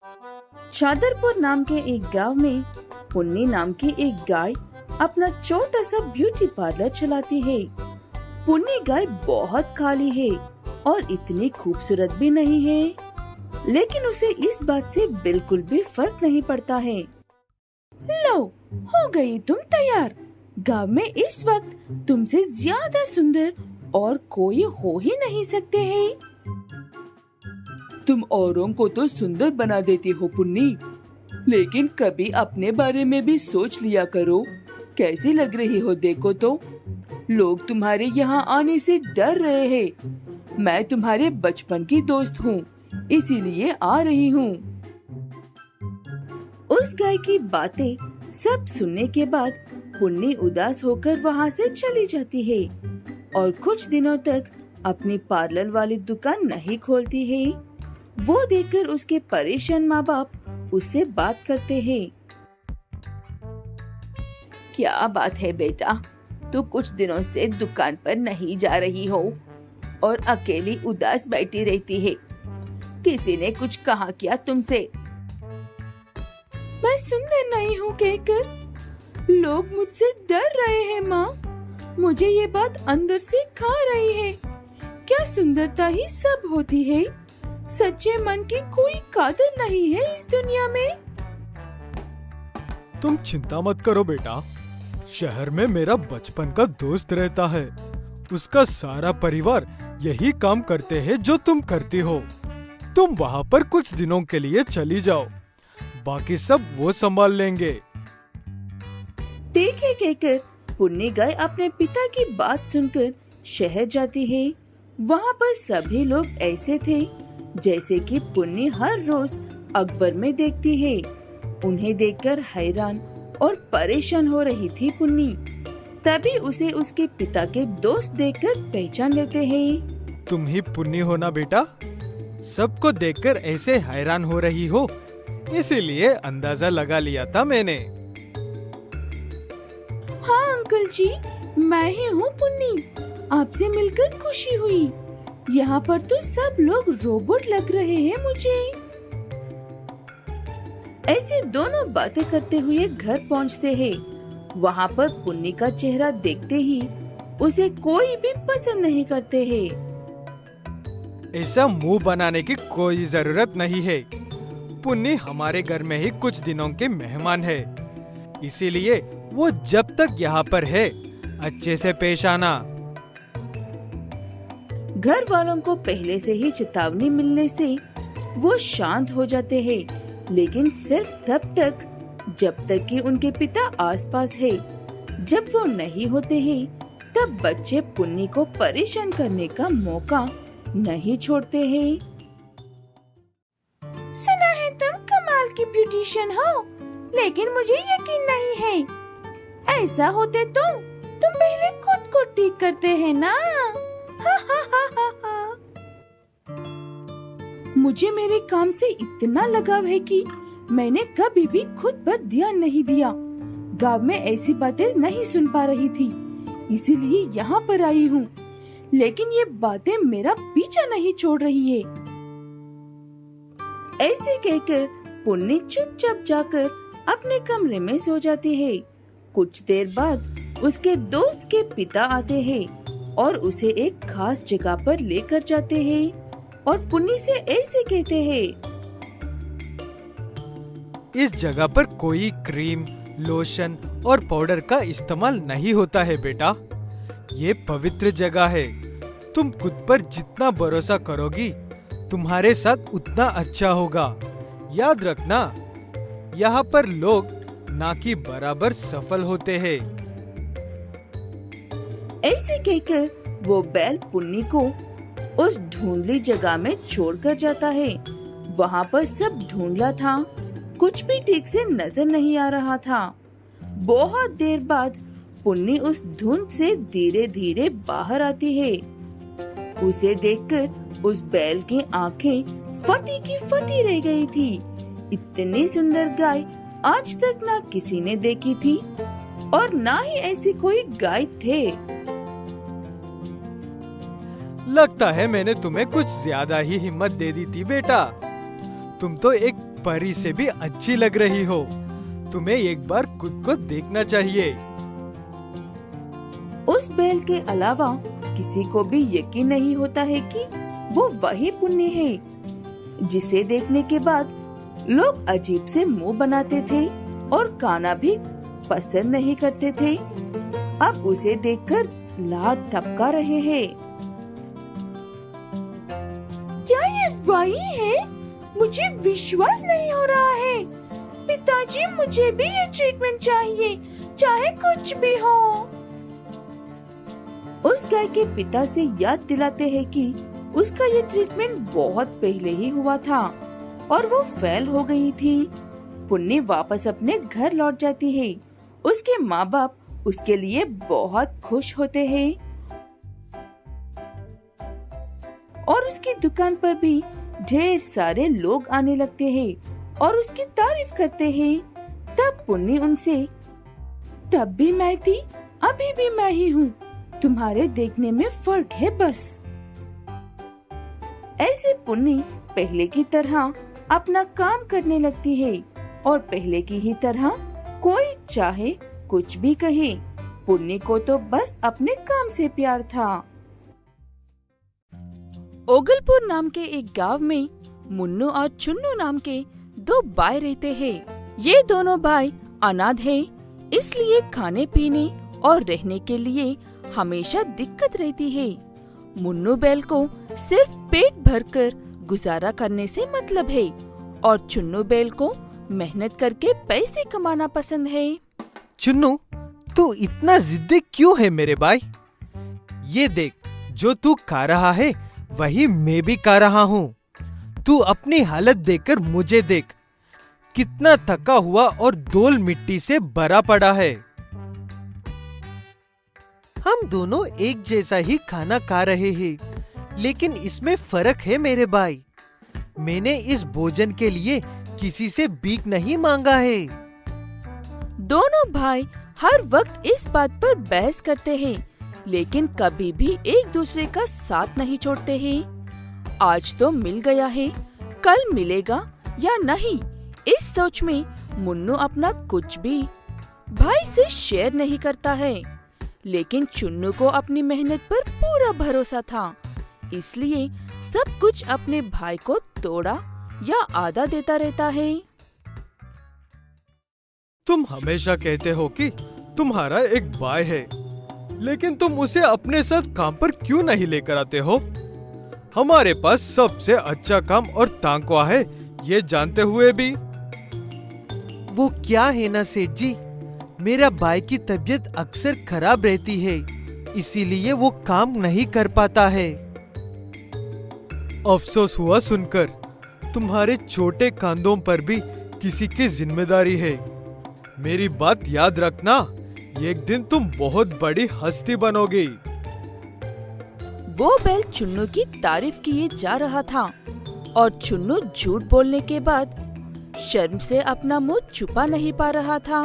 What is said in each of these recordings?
चादरपुर नाम के एक गांव में पुन्नी नाम की एक गाय अपना छोटा सा ब्यूटी पार्लर चलाती है। पुन्नी गाय बहुत काली है और इतनी खूबसूरत भी नहीं है, लेकिन उसे इस बात से बिल्कुल भी फर्क नहीं पड़ता है। लो, हो गई तुम तैयार। गांव में इस वक्त तुमसे ज्यादा सुंदर और कोई हो ही नहीं सकते हैं। तुम औरों को तो सुंदर बना देती हो पुन्नी, लेकिन कभी अपने बारे में भी सोच लिया करो। कैसी लग रही हो देखो तो। लोग तुम्हारे यहाँ आने से डर रहे हैं। मैं तुम्हारे बचपन की दोस्त हूँ, इसीलिए आ रही हूँ। उस गाय की बातें सब सुनने के बाद पुन्नी उदास होकर वहाँ से चली जाती है और कुछ दिनों तक अपनी पार्लर वाली दुकान नहीं खोलती है। वो देखकर उसके परेशान माँ बाप उससे बात करते हैं। क्या बात है बेटा, तू कुछ दिनों से दुकान पर नहीं जा रही हो और अकेली उदास बैठी रहती है। किसी ने कुछ कहा क्या तुमसे? मैं सुंदर नहीं हूँ कहकर लोग मुझसे डर रहे हैं माँ। मुझे ये बात अंदर से खा रही है। क्या सुंदरता ही सब होती है? सच्चे मन की कोई कदर नहीं है इस दुनिया में। तुम चिंता मत करो बेटा, शहर में मेरा बचपन का दोस्त रहता है। उसका सारा परिवार यही काम करते हैं जो तुम करती हो। तुम वहाँ पर कुछ दिनों के लिए चली जाओ, बाकी सब वो संभाल लेंगे। देखे कहकर पुन्नी गाय अपने पिता की बात सुनकर शहर जाती है। वहाँ पर सभी लोग ऐसे थे जैसे कि पुन्नी हर रोज अखबार में देखती है। उन्हें देखकर हैरान और परेशान हो रही थी पुन्नी। तभी उसे उसके पिता के दोस्त देखकर पहचान लेते हैं। तुम ही पुन्नी हो ना बेटा? सबको देखकर ऐसे हैरान हो रही हो, इसीलिए अंदाजा लगा लिया था मैंने। हाँ अंकल जी, मैं ही हूँ पुन्नी। आपसे मिलकर खुशी हुई। यहाँ पर तो सब लोग रोबोट लग रहे हैं मुझे। ऐसे दोनों बातें करते हुए घर पहुँचते हैं। वहाँ पर पुन्नी का चेहरा देखते ही उसे कोई भी पसंद नहीं करते हैं। ऐसा मुंह बनाने की कोई जरूरत नहीं है। पुन्नी हमारे घर में ही कुछ दिनों के मेहमान है, इसीलिए वो जब तक यहाँ पर है अच्छे से पेश आना। घर वालों को पहले से ही चेतावनी मिलने से वो शांत हो जाते हैं, लेकिन सिर्फ तब तक जब तक कि उनके पिता आसपास है। जब वो नहीं होते हैं, तब बच्चे पुन्नी को परेशान करने का मौका नहीं छोड़ते हैं। सुना है तुम कमाल की ब्यूटिशियन हो, लेकिन मुझे यकीन नहीं है। ऐसा होते तो तुम पहले खुद को ठीक करते हैं ना? हा हा हा हा हा। मुझे मेरे काम से इतना लगाव है कि मैंने कभी भी खुद पर ध्यान नहीं दिया। गांव में ऐसी बातें नहीं सुन पा रही थी, इसीलिए यहाँ पर आई हूँ। लेकिन ये बातें मेरा पीछा नहीं छोड़ रही है। ऐसे कहकर पुन्नी चुपचाप जाकर अपने कमरे में सो जाती है। कुछ देर बाद उसके दोस्त के पिता आते हैं और उसे एक खास जगह पर लेकर जाते हैं और पुन्नी से ऐसे कहते हैं। इस जगह पर कोई क्रीम, लोशन और पाउडर का इस्तेमाल नहीं होता है बेटा। ये पवित्र जगह है। तुम खुद पर जितना भरोसा करोगी, तुम्हारे साथ उतना अच्छा होगा। याद रखना, यहाँ पर लोग ना कि बराबर सफल होते हैं। ऐसे कहकर वो बैल पुन्नी को उस ढूंढली जगह में छोड़कर जाता है। वहाँ पर सब ढूंढला था, कुछ भी ठीक से नजर नहीं आ रहा था। बहुत देर बाद पुन्नी उस धुंध से धीरे धीरे बाहर आती है। उसे देखकर उस बैल की आंखें फटी की फटी रह गई थी। इतनी सुंदर गाय आज तक ना किसी ने देखी थी और ना ही ऐसी कोई गाय थे। लगता है मैंने तुम्हें कुछ ज्यादा ही हिम्मत दे दी थी बेटा। तुम तो एक परी से भी अच्छी लग रही हो। तुम्हें एक बार खुद को देखना चाहिए। उस बैल के अलावा किसी को भी यकीन नहीं होता है कि वो वही पुन्नी है जिसे देखने के बाद लोग अजीब से मुंह बनाते थे और खाना भी पसंद नहीं करते थे। अब उसे देखकर लात टपका रहे हैं। क्या ये वही है? मुझे विश्वास नहीं हो रहा है। पिताजी, मुझे भी ये ट्रीटमेंट चाहिए, चाहे कुछ भी हो। उस गाय के पिता से याद दिलाते हैं कि उसका ये ट्रीटमेंट बहुत पहले ही हुआ था और वो फेल हो गई थी। पुन्नी वापस अपने घर लौट जाती है। उसके माँ बाप उसके लिए बहुत खुश होते हैं और उसकी दुकान पर भी ढेर सारे लोग आने लगते हैं और उसकी तारीफ करते हैं। तब पुन्नी उनसे, तब भी मैं थी, अभी भी मैं ही हूँ, तुम्हारे देखने में फर्क है बस। ऐसे पुन्नी पहले की तरह अपना काम करने लगती है और पहले की ही तरह कोई चाहे कुछ भी कहे, पुन्नी को तो बस अपने काम से प्यार था। ओगलपुर नाम के एक गांव में मुन्नू और चुन्नू नाम के दो भाई रहते हैं। ये दोनों भाई अनाथ हैं, इसलिए खाने पीने और रहने के लिए हमेशा दिक्कत रहती है। मुन्नू बैल को सिर्फ पेट भरकर गुजारा करने से मतलब है और चुन्नू बैल को मेहनत करके पैसे कमाना पसंद है। चुन्नू, तू इतना जिद्दी क्यों है मेरे भाई? ये देख, जो तू खा रहा है वही मैं भी खा रहा हूँ। तू अपनी हालत देखकर मुझे देख, कितना थका हुआ और धूल मिट्टी से भरा पड़ा है। हम दोनों एक जैसा ही खाना खा रहे हैं, लेकिन इसमें फर्क है मेरे भाई। मैंने इस भोजन के लिए किसी से भीख नहीं मांगा है। दोनों भाई हर वक्त इस बात पर बहस करते हैं, लेकिन कभी भी एक दूसरे का साथ नहीं छोड़ते हैं। आज तो मिल गया है, कल मिलेगा या नहीं, इस सोच में मुन्नू अपना कुछ भी भाई से शेयर नहीं करता है। लेकिन चुन्नू को अपनी मेहनत पर पूरा भरोसा था, इसलिए सब कुछ अपने भाई को तोड़ा या आधा देता रहता है। तुम हमेशा कहते हो कि तुम्हारा एक भाई है, लेकिन तुम उसे अपने साथ काम पर क्यों नहीं लेकर आते हो? हमारे पास सबसे अच्छा काम और तांकवा है, ये जानते हुए भी। वो क्या है ना सेठ जी, मेरा भाई की तबीयत अक्सर खराब रहती है, इसीलिए वो काम नहीं कर पाता है। अफसोस हुआ सुनकर, तुम्हारे छोटे कंधों पर भी किसी की जिम्मेदारी है। मेरी बात याद रखना, एक दिन तुम बहुत बड़ी हस्ती बनोगी। वो बैल चुन्नू की तारीफ किए जा रहा था और चुन्नू झूठ बोलने के बाद शर्म से अपना मुंह छुपा नहीं पा रहा था।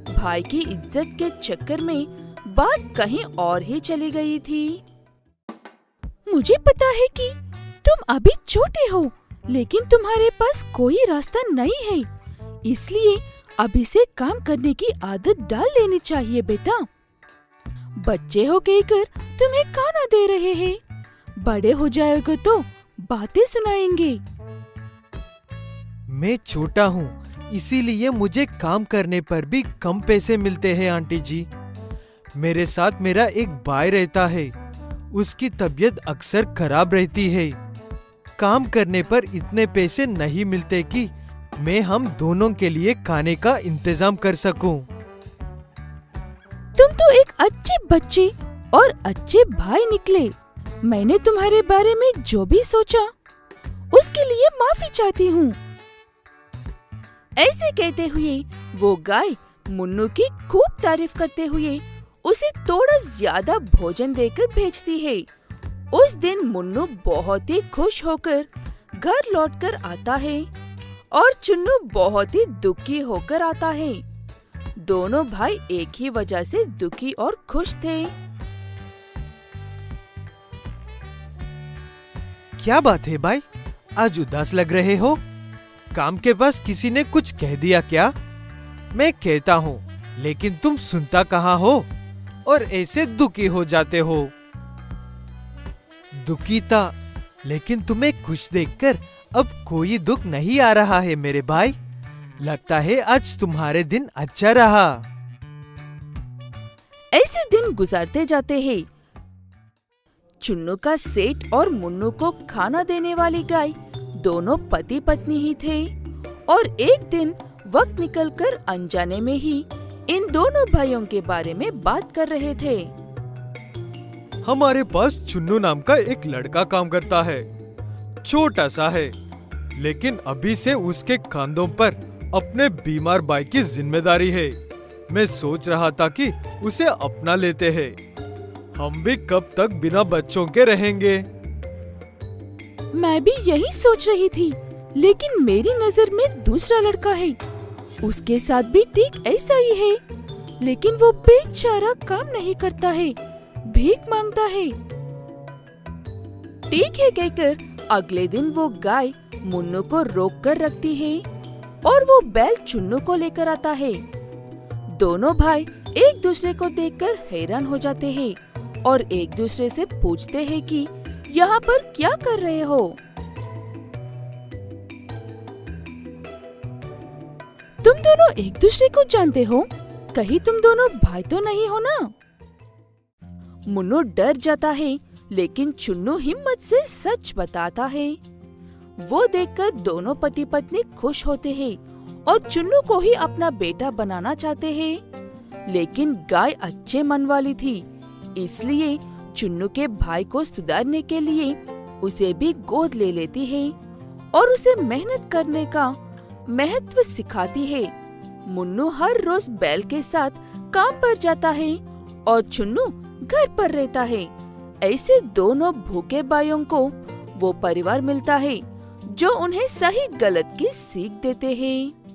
भाई की इज्जत के चक्कर में बात कहीं और ही चली गई थी। मुझे पता है कि तुम अभी छोटे हो, लेकिन तुम्हारे पास कोई रास्ता नहीं है, इसलिए अभी से काम करने की आदत डाल लेनी चाहिए बेटा। बच्चे हो कहकर तुम्हें खाना दे रहे हैं, बड़े हो जाओगे तो बातें सुनाएंगे। मैं छोटा हूँ, इसीलिए मुझे काम करने पर भी कम पैसे मिलते हैं आंटी जी। मेरे साथ मेरा एक भाई रहता है, उसकी तबीयत अक्सर खराब रहती है। काम करने पर इतने पैसे नहीं मिलते कि मैं हम दोनों के लिए खाने का इंतजाम कर सकूं। तुम तो एक अच्छे बच्चे और अच्छे भाई निकले। मैंने तुम्हारे बारे में जो भी सोचा उसके लिए माफी चाहती हूँ। ऐसे कहते हुए वो गाय मुन्नू की खूब तारीफ करते हुए उसे थोड़ा ज्यादा भोजन देकर भेजती है। उस दिन मुन्नू बहुत ही खुश होकर घर लौटकर आता है और चुन्नू बहुत ही दुखी होकर आता है। दोनों भाई एक ही वजह से दुखी और खुश थे। क्या बात है भाई, आज उदास लग रहे हो? काम के पास किसी ने कुछ कह दिया क्या? मैं कहता हूँ लेकिन तुम सुनता कहाँ हो और ऐसे दुखी हो जाते हो। दुखी था, लेकिन तुम्हें खुश देखकर अब कोई दुख नहीं आ रहा है मेरे भाई। लगता है आज तुम्हारे दिन अच्छा रहा। ऐसे दिन गुजरते जाते हैं। चुन्नू का सेठ और मुन्नू को खाना देने वाली गाय दोनों पति पत्नी ही थे और एक दिन वक्त निकलकर अनजाने में ही इन दोनों भाइयों के बारे में बात कर रहे थे। हमारे पास चुन्नू नाम का एक लड़का काम करता है। छोटा सा है, लेकिन अभी से उसके कंधों पर अपने बीमार भाई की जिम्मेदारी है। मैं सोच रहा था कि उसे अपना लेते हैं। हम भी कब तक बिना बच्चों के रहेंगे? मैं भी यही सोच रही थी, लेकिन मेरी नजर में दूसरा लड़का है। उसके साथ भी ठीक ऐसा ही है, लेकिन वो बेचारा काम नहीं करता है, भीख मांगता है। ठीक है कहकर अगले दिन वो गाय मुन्नू को रोक कर रखती है और वो बैल चुन्नू को लेकर आता है। दोनों भाई एक दूसरे को देखकर हैरान हो जाते हैं और एक दूसरे से पूछते हैं कि यहाँ पर क्या कर रहे हो? तुम दोनों एक दूसरे को जानते हो? कहीं तुम दोनों भाई तो नहीं हो ना? मुन्नू डर जाता है, लेकिन चुन्नू हिम्मत से सच बताता है। वो देखकर दोनों पति पत्नी खुश होते हैं और चुन्नू को ही अपना बेटा बनाना चाहते हैं। लेकिन गाय अच्छे मन वाली थी, इसलिए चुन्नू के भाई को सुधारने के लिए उसे भी गोद ले लेती है और उसे मेहनत करने का महत्व सिखाती है। मुन्नू हर रोज बैल के साथ काम पर जाता है और चुन्नू घर पर रहता है। ऐसे दोनों भूखे भाइयों को वो परिवार मिलता है जो उन्हें सही गलत की सीख देते हैं।